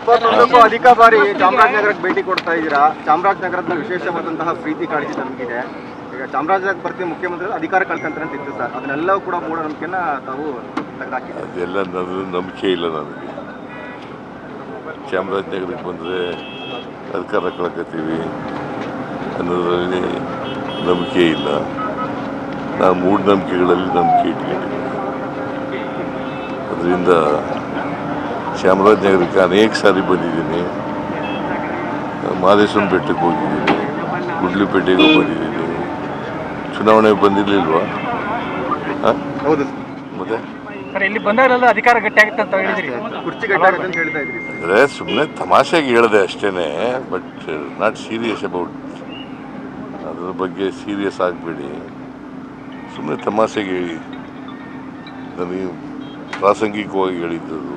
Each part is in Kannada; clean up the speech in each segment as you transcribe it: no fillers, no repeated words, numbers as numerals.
21ಕ್ಕೂ ಅಧಿಕ ಬಾರಿ ಚಾಮರಾಜನಗರಕ್ಕೆ ಭೇಟಿ ಕೊಡ್ತಾ ಇದ್ದೀರಾ. ಚಾಮರಾಜನಗರದ ವಿಶೇಷವಾದಂತಹ ಪ್ರೀತಿ ಕಾಳಜಿ ನಮಗಿದೆ. ಈಗ ಚಾಮರಾಜನಗರ ಬರ್ತೀವಿ ಮುಖ್ಯಮಂತ್ರಿ ಅಧಿಕಾರ ಕಳ್ಕೊಂತಾರೆ ಅಂತ ಇತ್ತು ಸರ್, ಅದನ್ನೆಲ್ಲವೂ ಕೂಡ ಮೂಢನಂಬಿಕೆನ ತಾವು ತೆಗೆದಾಕಿದ್ದಾರೆ. ಅದೆಲ್ಲ ನಂಬಿಕೆ ಇಲ್ಲ ನನಗೆ. ಚಾಮರಾಜನಗರಕ್ಕೆ ಬಂದರೆ ಅಧಿಕಾರ ಕಳ್ಕೊತೀವಿ ಅನ್ನೋದರಲ್ಲಿ ನಂಬಿಕೆ ಇಲ್ಲ. ನಾನು ಮೂಢನಂಬಿಕೆಗಳಲ್ಲಿ ನಂಬಿಕೆ ಇಟ್ಕೊಂಡಿದ್ದೀನಿ. ಅದರಿಂದ ಚಾಮರಾಜನಗರಕ್ಕೆ ಅನೇಕ ಸಾರಿ ಬಂದಿದ್ದೀನಿ. ಮಾದೇಶ್ವರನ ಬೆಟ್ಟಕ್ಕೆ ಹೋಗಿದ್ದೀನಿ, ಗುಡ್ಲುಪೇಟೆಗೂ ಬಂದಿದ್ದೀನಿ. ಚುನಾವಣೆ ಬಂದಿರಲಿಲ್ವಾ? ಹೌದು. ಮತ್ತೆ ಇಲ್ಲಿ ಬಂದಾಗಲೆಲ್ಲ ಅಧಿಕಾರ ಗಟ್ಟಿಯಾಗುತ್ತೆ ಅಂತ ಹೇಳಿದ್ರಿ, ಕುರ್ಚಿ ಗಟ್ಟಿಯಾಗುತ್ತೆ ಅಂತ ಹೇಳ್ತಾ ಇದ್ರಿ. ಅಂದರೆ ಸುಮ್ಮನೆ ತಮಾಷೆಗೆ ಹೇಳಿದೆ ಅಷ್ಟೇ, ಬಟ್ ನಾಟ್ ಸೀರಿಯಸ್ ಅಬೌಟ್. ಅದ್ರ ಬಗ್ಗೆ ಸೀರಿಯಸ್ ಆಗಬೇಡಿ, ಸುಮ್ಮನೆ ತಮಾಷೆಗೆ ಹೇಳಿ. ನನಗೆ ಪ್ರಾಸಂಗಿಕವಾಗಿ ಹೇಳಿದ್ದದು.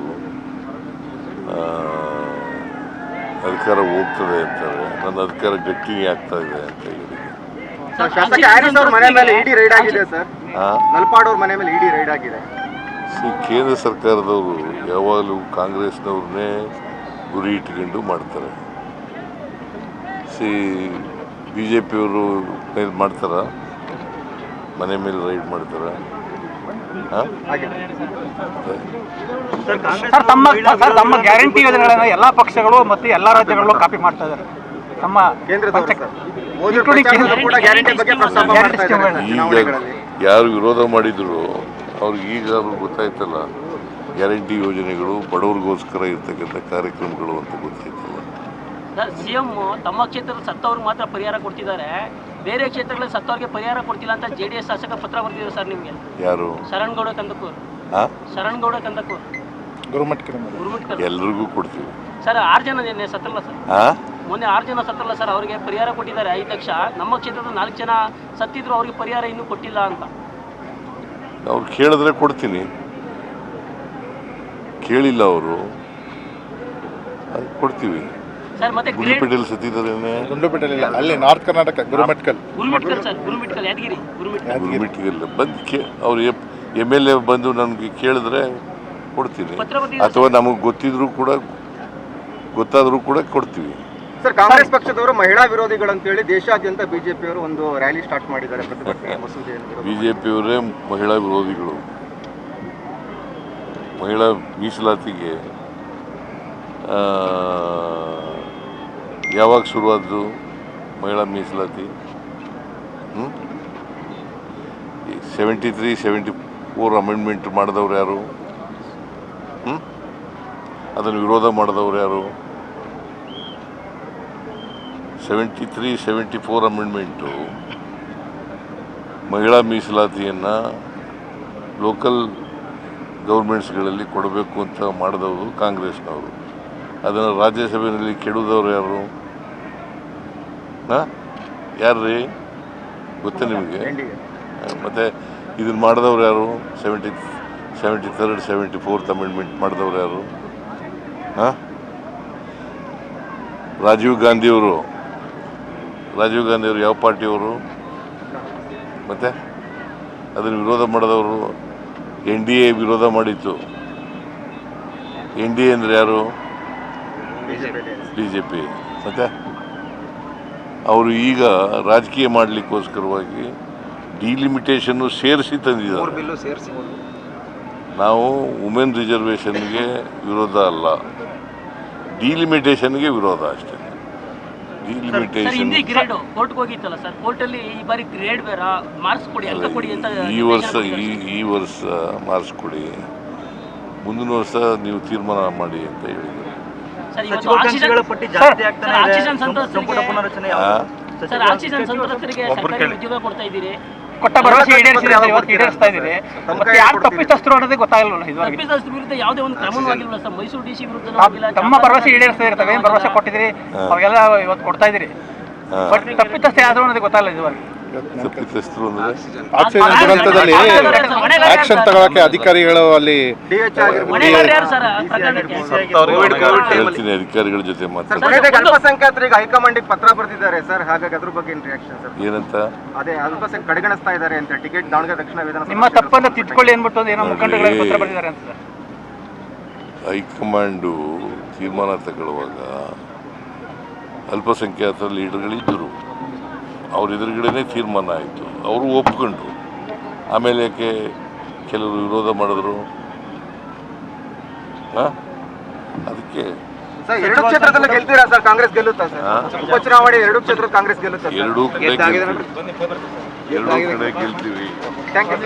ಅಧಿಕಾರ ಹೋಗ್ತದೆ ಅಂತಾರೆ, ನನ್ನ ಅಧಿಕಾರ ಗಟ್ಟಿನೇ ಆಗ್ತಾ ಇದೆ ಅಂತ ಹೇಳಿದೆ. ಶಾಸಕ ಹ್ಯಾರಿಸ್ ಅವ್ರ ಮನೆ ಮೇಲೆ ಇಡಿ ರೈಡ್ ಆಗಿದೆ ಸರ್. ನಲ್ಪಾಡ್ ಅವ್ರ ಮನೆ ಮೇಲೆ ಇಡಿ ರೈಡ್ ಆಗಿದೆ. ಕೇಂದ್ರ ಸರ್ಕಾರದವರು ಯಾವಾಗಲೂ ಕಾಂಗ್ರೆಸ್ನವ್ರನ್ನೇ ಗುರಿ ಇಟ್ಕೊಂಡು ಮಾಡ್ತಾರೆ. BJP-ಯವರು ಮೇಲೆ ಮಾಡ್ತಾರ, ಮನೆ ಮೇಲೆ ರೈಡ್ ಮಾಡ್ತಾರ. ತಮ್ಮ ಗ್ಯಾರಂಟಿ ಯೋಜನೆಗಳನ್ನ ಎಲ್ಲಾ ಪಕ್ಷಗಳು ಮತ್ತು ಎಲ್ಲಾ ರಾಜ್ಯಗಳು ಕಾಪಿ ಮಾಡ್ತಾ ಇದ್ದಾರೆ. ತಮ್ಮ ಈಗ ಯಾರು ವಿರೋಧ ಮಾಡಿದ್ರು ಅವ್ರಿಗೆ ಈಗ ಗೊತ್ತಾಯ್ತಲ್ಲ, ಗ್ಯಾರಂಟಿ ಯೋಜನೆಗಳು ಬಡವ್ರಿಗೋಸ್ಕರ ಇರ್ತಕ್ಕಂಥ ಕಾರ್ಯಕ್ರಮಗಳು ಅಂತ ಗೊತ್ತಾಯ್ತಲ್ಲ. ಸರ್, CM ತಮ್ಮ ಕ್ಷೇತ್ರದ ಸತ್ತವ್ರಿಗೆ ಮಾತ್ರ ಪರಿಹಾರ ಕೊಡ್ತಿದ್ದಾರೆ, ಬೇರೆ ಕ್ಷೇತ್ರಗಳಲ್ಲಿ ಸತ್ತವ್ರಿಗೆ ಪರಿಹಾರ ಕೊಡ್ತಿಲ್ಲ ಅಂತ JDS ಶಾಸಕ ಪತ್ರ ಬರ್ತಿದ್ದಾರೆ ಸರ್ ನಿಮಗೆ. ಯಾರು? ಶರಣ್ಗೌಡ ಕಂದಕೂರ್. ಶರಣ್ಗೌಡ ಕಂದಕೂರ್ ಎಲ್ರಿಗೂ ಕೊಡ್ತೀವಿ ಸರ್. 6 ಜನ ಸತ್ತಲ್ಲ ಸರ್, ಮೊನ್ನೆ 6 ಜನ ಸತ್ತಲ್ಲ ಸರ್, ಅವರಿಗೆ ಪರಿಹಾರ ಕೊಟ್ಟಿದ್ದಾರೆ 5 ಲಕ್ಷ. ನಮ್ಮ ಕ್ಷೇತ್ರದ 4 ಜನ ಸತ್ತಿದ್ರು, ಅವ್ರಿಗೆ ಪರಿಹಾರ ಇನ್ನೂ ಕೊಟ್ಟಿಲ್ಲ ಅಂತ. ಅವ್ರು ಕೇಳಿದ್ರೆ ಕೊಡ್ತೀನಿ, ಕೇಳಿಲ್ಲ ಅವರು, ಅದು ಕೊಡ್ತೀವಿ. ಸರ್ ಮತ್ತೆ ಗುಂಡ್ಲುಪೇಟೆಯಲ್ಲಿ ಸತ್ತಿದ್ದಾರೆ. ಗುಂಡ್ಲುಪೇಟೆಯಲ್ಲಿ ಅಲ್ಲಿ ನಾರ್ತ್ ಕರ್ನಾಟಕ ಗುರುಮಟ್ಕಲ್ ಸರ್, ಗುರುಮಿಟ್ಕಲ್ ಯಾದಗಿರಿ ಗುರುಮಿಟ್ಕಲ್ ಬಂದು ಅವ್ರು MLA ಬಂದು ನನಗೆ ಕೇಳಿದ್ರೆ ಕೊಡ್ತೀನಿ, ಅಥವಾ ನಮಗೆ ಗೊತ್ತಾದರೂ ಕೂಡ ಕೊಡ್ತೀವಿ. ಸರ್, ಕಾಂಗ್ರೆಸ್ ಪಕ್ಷದವರು ಮಹಿಳಾ ವಿರೋಧಿಗಳಂತೇಳಿ ದೇಶಾದ್ಯಂತ BJP-ಯವರು ಒಂದು ರ್ಯಾಲಿ ಸ್ಟಾರ್ಟ್ ಮಾಡಿದ್ದಾರೆ. BJP-ಯವರೇ ಮಹಿಳಾ ವಿರೋಧಿಗಳು. ಮಹಿಳಾ ಮೀಸಲಾತಿಗೆ ಯಾವಾಗ ಶುರುವಾದ್ದು ಮಹಿಳಾ ಮೀಸಲಾತಿ? 73, 74 ಅಮೆಂಡ್ಮೆಂಟ್ ಮಾಡಿದವ್ರು ಯಾರು? ಅದನ್ನು ವಿರೋಧ ಮಾಡಿದವ್ರು ಯಾರು? 73, 74 ಅಮೆಂಡ್ಮೆಂಟು ಮಹಿಳಾ ಮೀಸಲಾತಿಯನ್ನು ಲೋಕಲ್ ಗೌರ್ಮೆಂಟ್ಸ್ಗಳಲ್ಲಿ ಕೊಡಬೇಕು ಅಂತ ಮಾಡಿದವರು ಕಾಂಗ್ರೆಸ್ನವರು. ಅದನ್ನು ರಾಜ್ಯಸಭೆಯಲ್ಲಿ ಕೆಡುವುದವ್ರು ಯಾರು? ಯಾರು ರೀ ಗೊತ್ತಾ ನಿಮಗೆ? ಮತ್ತು ಇದನ್ನು ಮಾಡಿದವ್ರು ಯಾರು? 73rd, 74th ಅಮೆಂಡ್ಮೆಂಟ್ ಮಾಡಿದವ್ರು ಯಾರು? ರಾಜೀವ್ ಗಾಂಧಿಯವರು ಯಾವ ಪಾರ್ಟಿಯವರು? ಮತ್ತು ಅದನ್ನು ವಿರೋಧ ಮಾಡಿದವರು NDA ವಿರೋಧ ಮಾಡಿತ್ತು. NDA ಅಂದರೆ ಯಾರು? BJP. ಮತ್ತು ಅವರು ಈಗ ರಾಜಕೀಯ ಮಾಡಲಿಕ್ಕೋಸ್ಕರವಾಗಿ ಡಿಲಿಮಿಟೇಷನ್ನು ಸೇರಿಸಿ ತಂದಿದ್ದಾರೆ. ನಾವು ವುಮೆನ್ ರಿಸರ್ವೇಷನ್ಗೆ ವಿರೋಧ ಅಲ್ಲ, ಡಿಲಿಮಿಟೇಷನ್ಗೆ ವಿರೋಧ ಅಷ್ಟೇ. ಡಿಲಿಮಿಟೇಷನ್ ಕೋರ್ಟ್ಗೆ ಹೋಗಿತ್ತಲ್ಲ ಸರ್, ಕೋರ್ಟಲ್ಲಿ ಈ ಬಾರಿ ಗ್ರೇಡ್ ಬೇರೆ ಮಾರ್ಕ್ಸ್ ಕೊಡಿ ಅಂತ ಕೊಡಿ ಅಂತ. ಈ ವರ್ಷ ಮಾರ್ಕ್ಸ್ ಕೊಡಿ, ಮುಂದಿನ ವರ್ಷ ನೀವು ತೀರ್ಮಾನ ಮಾಡಿ ಅಂತ ಹೇಳಿದರು. ಕೊಟ್ಟ ಭರವಸೆ ಈಡೇರಿಸ್ತಾ ಇದ್ದೀರಿ, ಯಾರು ತಪ್ಪಿತಸ್ಥರು ಅನ್ನೋದೇ ಗೊತ್ತಾಗಲ್ಲ. ತಪ್ಪಿತಸ್ಥರ ವಿರುದ್ಧ ಯಾವುದೇ ಒಂದು ಕ್ರಮವಾಗಿಲ್ಲ ಸರ್. ಮೈಸೂರು DC ವಿರುದ್ಧ ತಮ್ಮ ಭರವಸೆ ಈಡೇರಿಸ್ತಾ ಇರ್ತವೆ, ಏನು ಭರವಸೆ ಕೊಟ್ಟಿದ್ದೀರಿ ಅವಾಗೆಲ್ಲ ಇವತ್ತು ಕೊಡ್ತಾ ಇದ್ದೀರಿ, ಬಟ್ ತಪ್ಪಿತಸ್ಥ ಯಾವ್ದು ಅನ್ನೋದೇ ಗೊತ್ತಾಗಲ್ಲ ಇದುವರೆಗೆ. ತಪ್ಪಿತಸ್ಥರು ಅಂದರೆ ಆಕ್ಸಿಜನ್ ದುರಂತದಲ್ಲಿ ಆಕ್ಷನ್ ತಗೊಳಕ್ಕೆ ಅಧಿಕಾರಿಗಳು ಅಲ್ಲಿ ಹೇಳ್ತೀನಿ, ಅಧಿಕಾರಿಗಳ ಜೊತೆ ಮಾತಾಡ್ತೀನಿ. ಅಲ್ಪಸಂಖ್ಯಾತರಿಗೆ ಹೈಕಮಾಂಡಿಗೆ ಪತ್ರ ಬರೆದಿದ್ದಾರೆ ಸರ್, ಹಾಗಾಗಿ ಅದ್ರ ಬಗ್ಗೆ ಏನು ರಿಯಾಕ್ಷನ್ ಸರ್? ಏನಂತ? ಅದೇ ಅಲ್ಪಸಂಖ್ಯಾತ ಕಡೆಗಣಿಸ್ತಾ ಇದ್ದಾರೆ ಅಂತ, ಟಿಕೆಟ್ ದಾವಣಗೆರೆ ದಕ್ಷಿಣ ವಿಧಾನಸಭೆ ನಿಮ್ಮ ತಪ್ಪನ್ನ ತಿದ್ದುಕೊಳ್ಳಿ ಅನ್ಬಿಟ್ಟು ಏನೋ ಮುಖಂಡಗಳಿಗೆ ಪತ್ರ ಬರೆದಿದ್ದಾರೆ ಅಂತ ಸರ್. ಹೈಕಮಾಂಡು ತೀರ್ಮಾನ ತಗೊಳ್ಳುವಾಗ ಅಲ್ಪಸಂಖ್ಯಾತ ಲೀಡರ್ಗಳಿದ್ದರು, ಅವ್ರ ಎದುರುಗಡೆನೇ ತೀರ್ಮಾನ ಆಯಿತು, ಅವರು ಒಪ್ಕೊಂಡ್ರು. ಆಮೇಲೆ ಯಾಕೆ ಕೆಲವರು ವಿರೋಧ ಮಾಡಿದ್ರು? ಅದಕ್ಕೆ ಸರ್, 2 ಕ್ಷೇತ್ರದಲ್ಲಿ ಗೆಲ್ತೀರಾ ಸರ್? ಕಾಂಗ್ರೆಸ್ ಗೆಲ್ಲುತ್ತಾ ಸರ್? ಉಪಚುನಾವಣೆ 2 ಕ್ಷೇತ್ರ ಕಾಂಗ್ರೆಸ್ ಗೆಲ್ಲುತ್ತಾ? ಎರಡೂ ಕಡೆ ಗೆಲ್ತೀವಿ. Thank you.